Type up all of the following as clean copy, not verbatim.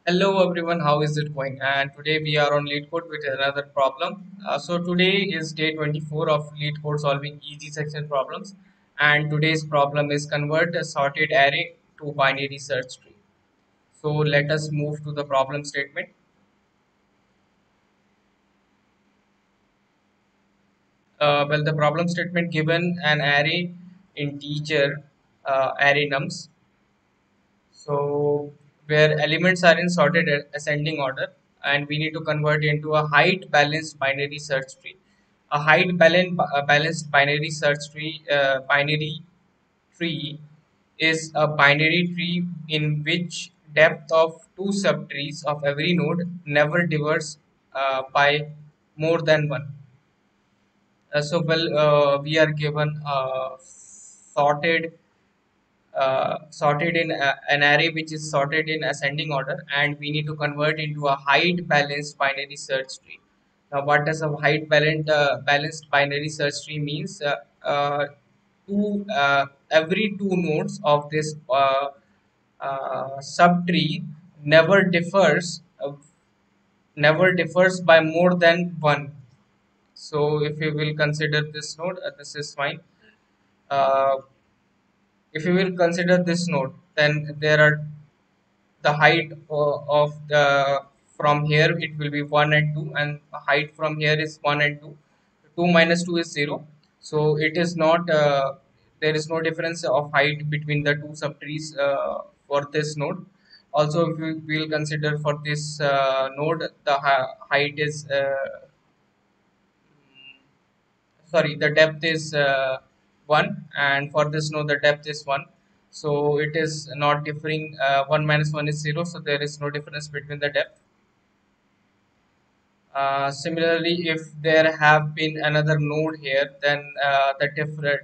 Hello everyone, how is it going? And today we are on LeetCode with another problem. So today is day 24 of LeetCode solving easy section problems. And today's problem is convert a sorted array to binary search tree. So let us move to the problem statement. Well, the problem statement given an array integer array nums. So where elements are in sorted ascending order, and we need to convert into a height balanced binary search tree. A balanced binary tree is a binary tree in which depth of two subtrees of every node never differs by more than one. We are given sorted in an array which is sorted in ascending order, and we need to convert into a height balanced binary search tree. Now what does a balanced binary search tree means? Two Every two nodes of this subtree never differs never differs by more than one. So if you will consider this node, this is fine. uh, if you will consider this node, then there are the height of the from here it will be 1 and 2, and height from here is 1 and 2. 2 minus 2 is 0, so it is not there is no difference of height between the two subtrees for this node. Also, if we will consider for this node, the height is sorry, the depth is 1, and for this node the depth is 1, so it is not differing. 1 minus 1 is 0, so there is no difference between the depth. Similarly, if there have been another node here, then the different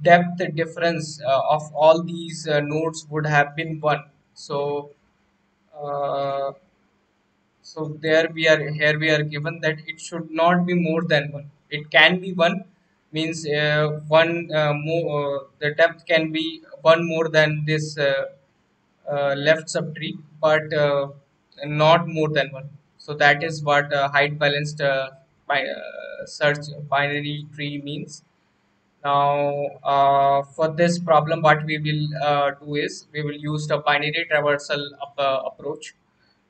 depth difference of all these nodes would have been 1. So uh, so there we are here we are given that it should not be more than one. It can be one, means one more, the depth can be one more than this left subtree, but not more than one. So that is what height balanced search binary tree means. Now, for this problem, what we will do is we will use the binary traversal approach.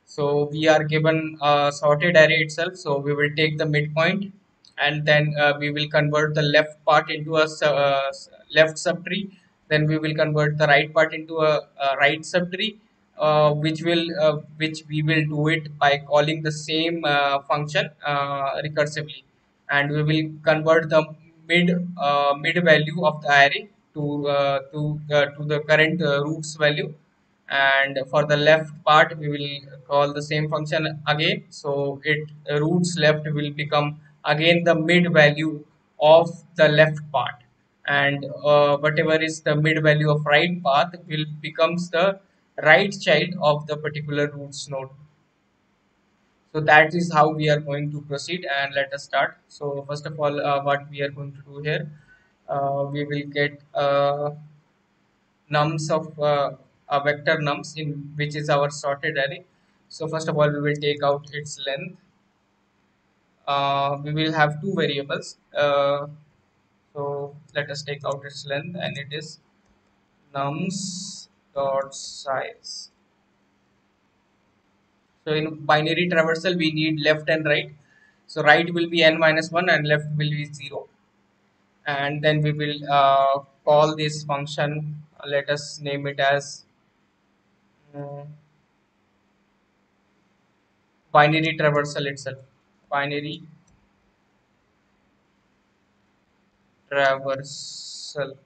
So we are given a sorted array itself. So we will take the midpoint, and then we will convert the left part into a left subtree. Then we will convert the right part into a right subtree, which we will do it by calling the same function recursively, and we will convert the mid value of the array to the current roots value. And for the left part we will call the same function again, so it roots left will become again the mid value of the left part, and whatever is the mid value of right path will becomes the right child of the particular roots node. So that is how we are going to proceed, and let us start. So first of all, what we are going to do here, we will get nums of a vector nums in which is our sorted array. So first of all we will take out its length. We will have two variables, so let us take out its length, and it is nums dot size. So in binary traversal we need left and right, so right will be n minus 1 and left will be 0. And then we will call this function, let us name it as mm, binary traversal itself. Binary traversal.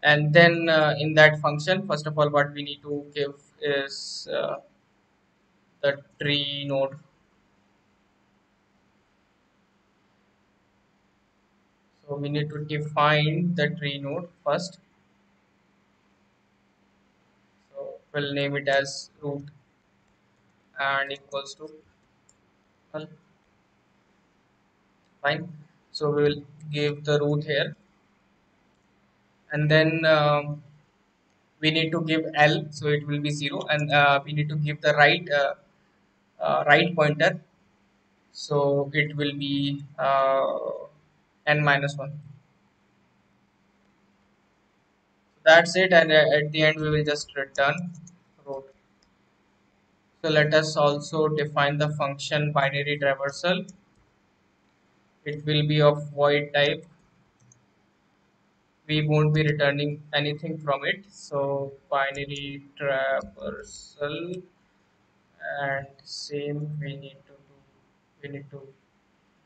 And then in that function, first of all what we need to give is the tree node. So we need to define the tree node first. So we'll name it as root and equals to, well, fine. So we will give the root here, and then we need to give L, so it will be 0, and we need to give the right pointer, so it will be n minus 1. That's it, and at the end we will just return root. So let us also define the function binary traversal. It will be of void type. We won't be returning anything from it. So binary traversal, and same we need to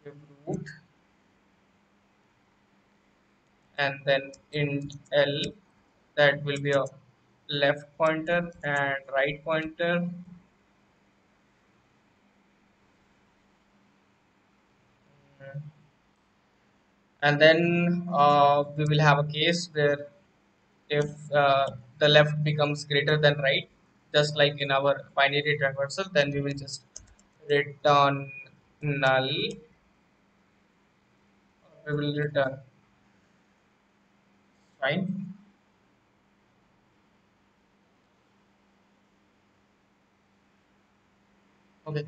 give root, and then int L, that will be a left pointer and right pointer. Mm, and then we will have a case where if the left becomes greater than right, just like in our binary traversal, then we will just return null. We will return fine. Okay,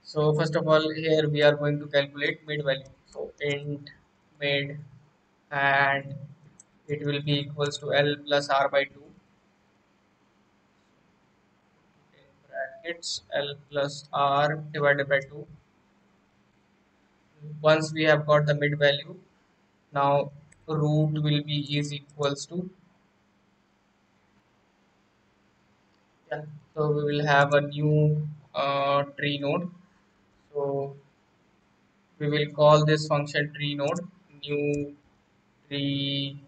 so first of all, here we are going to calculate mid value. So int mid, and it will be equals to L plus R by 2 in brackets, L plus R divided by 2. Once we have got the mid value, now root will be is equals to, yeah, so we will have a new tree node. So we will call this function tree node, new tree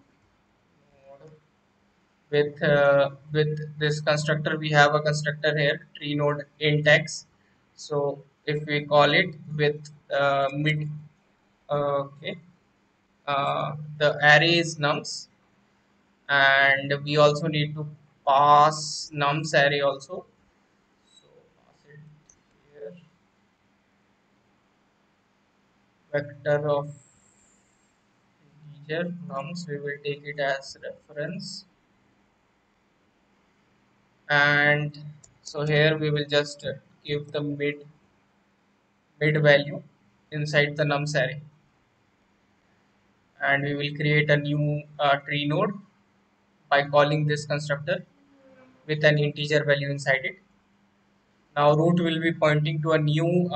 node. With this constructor, we have a constructor here, tree node index. So if we call it with mid, okay, the array is nums, and we also need to pass nums array also. So pass it here, vector of integer nums, we will take it as reference. And so here we will just give the mid value inside the nums array, and we will create a new tree node by calling this constructor with an integer value inside it. Now root will be pointing to a new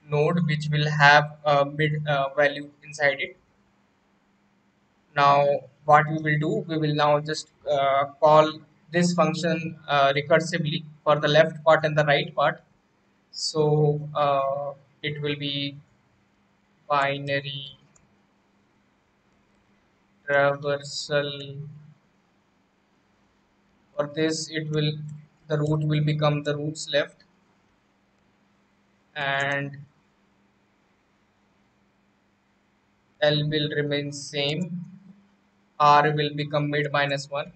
node which will have a mid value inside it. Now what we will do, we will now just call this function recursively for the left part and the right part. So it will be binary traversal. For this, it will, the root will become the roots left, and L will remain same. R will become mid minus 1,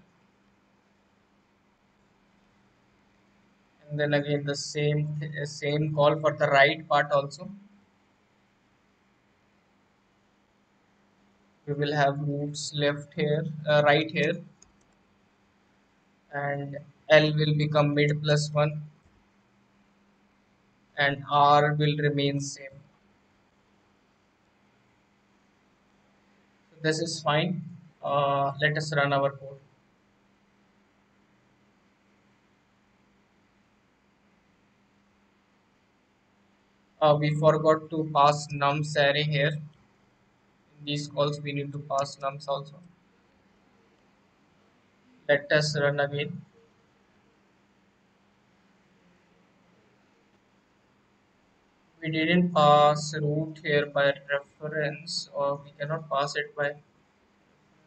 and then again the same call for the right part also. We will have roots left here, right here, and L will become mid plus 1, and R will remain same. So this is fine. Let us run our code. We forgot to pass nums array here. In these calls, we need to pass nums also. Let us run again. We didn't pass root here by reference, or we cannot pass it by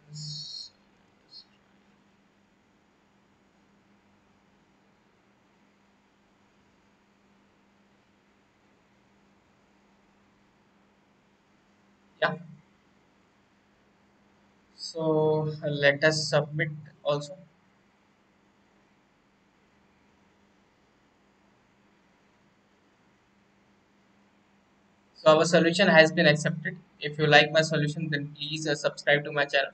reference. Yeah. So let us submit also. So our solution has been accepted. If you like my solution, then please subscribe to my channel.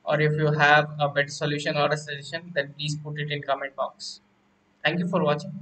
or if you have a better solution or a suggestion, then please put it in comment box. Thank you for watching.